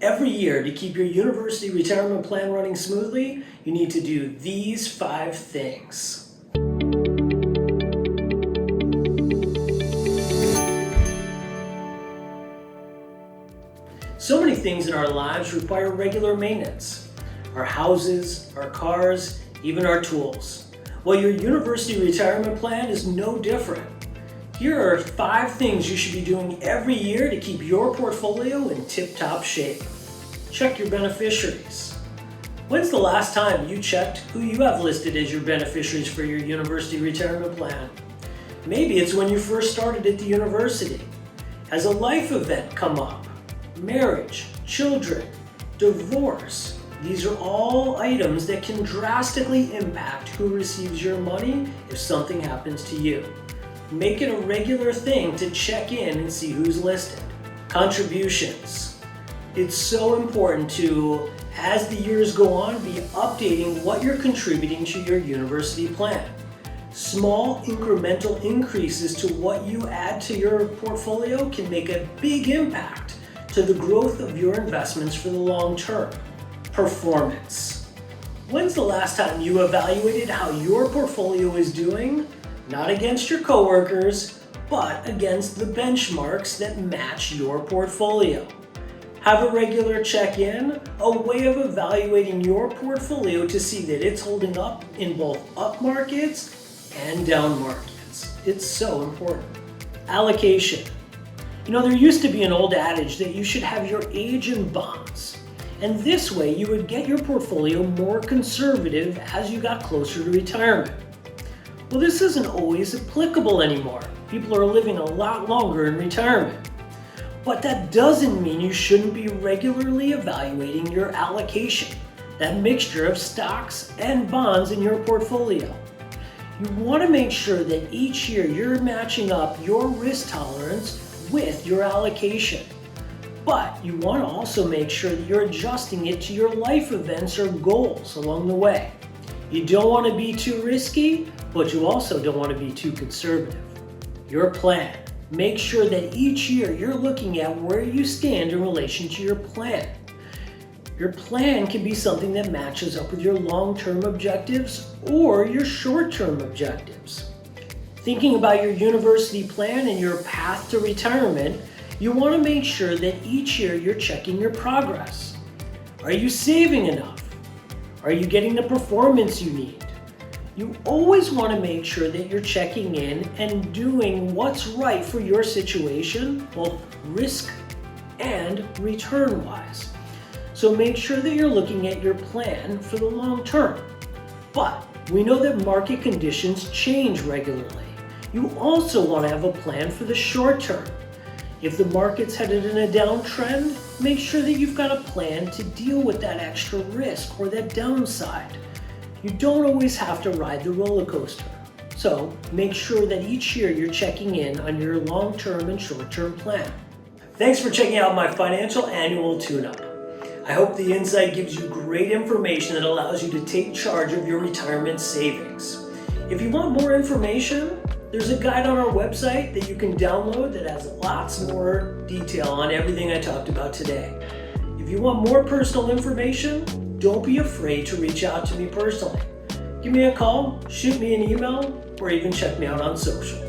Every year, to keep your university retirement plan running smoothly, you need to do these 5 things. So many things in our lives require regular maintenance. Our houses, our cars, even our tools. Well, your university retirement plan is no different. Here are 5 things you should be doing every year to keep your portfolio in tip-top shape. Check your beneficiaries. When's the last time you checked who you have listed as your beneficiaries for your university retirement plan? Maybe it's when you first started at the university. Has a life event come up? Marriage, children, divorce. These are all items that can drastically impact who receives your money if something happens to you. Make it a regular thing to check in and see who's listed. Contributions. It's so important to, as the years go on, be updating what you're contributing to your university plan. Small incremental increases to what you add to your portfolio can make a big impact to the growth of your investments for the long term. Performance. When's the last time you evaluated how your portfolio is doing? Not against your coworkers, but against the benchmarks that match your portfolio. Have a regular check-in, a way of evaluating your portfolio to see that it's holding up in both up markets and down markets. It's so important. Allocation. There used to be an old adage that you should have your age in bonds. And this way you would get your portfolio more conservative as you got closer to retirement. Well, this isn't always applicable anymore. People are living a lot longer in retirement. But that doesn't mean you shouldn't be regularly evaluating your allocation, that mixture of stocks and bonds in your portfolio. You want to make sure that each year you're matching up your risk tolerance with your allocation. But you want to also make sure that you're adjusting it to your life events or goals along the way. You don't want to be too risky, but you also don't want to be too conservative. Your plan. Make sure that each year you're looking at where you stand in relation to your plan. Your plan can be something that matches up with your long-term objectives or your short-term objectives. Thinking about your university plan and your path to retirement, you want to make sure that each year you're checking your progress. Are you saving enough? Are you getting the performance you need? You always want to make sure that you're checking in and doing what's right for your situation, both risk and return-wise. So make sure that you're looking at your plan for the long term. But we know that market conditions change regularly. You also want to have a plan for the short term. If the market's headed in a downtrend, make sure that you've got a plan to deal with that extra risk or that downside. You don't always have to ride the roller coaster. So make sure that each year you're checking in on your long-term and short-term plan. Thanks for checking out my financial annual tune-up. I hope the insight gives you great information that allows you to take charge of your retirement savings. If you want more information, there's a guide on our website that you can download that has lots more detail on everything I talked about today. If you want more personal information, don't be afraid to reach out to me personally. Give me a call, shoot me an email, or even check me out on social.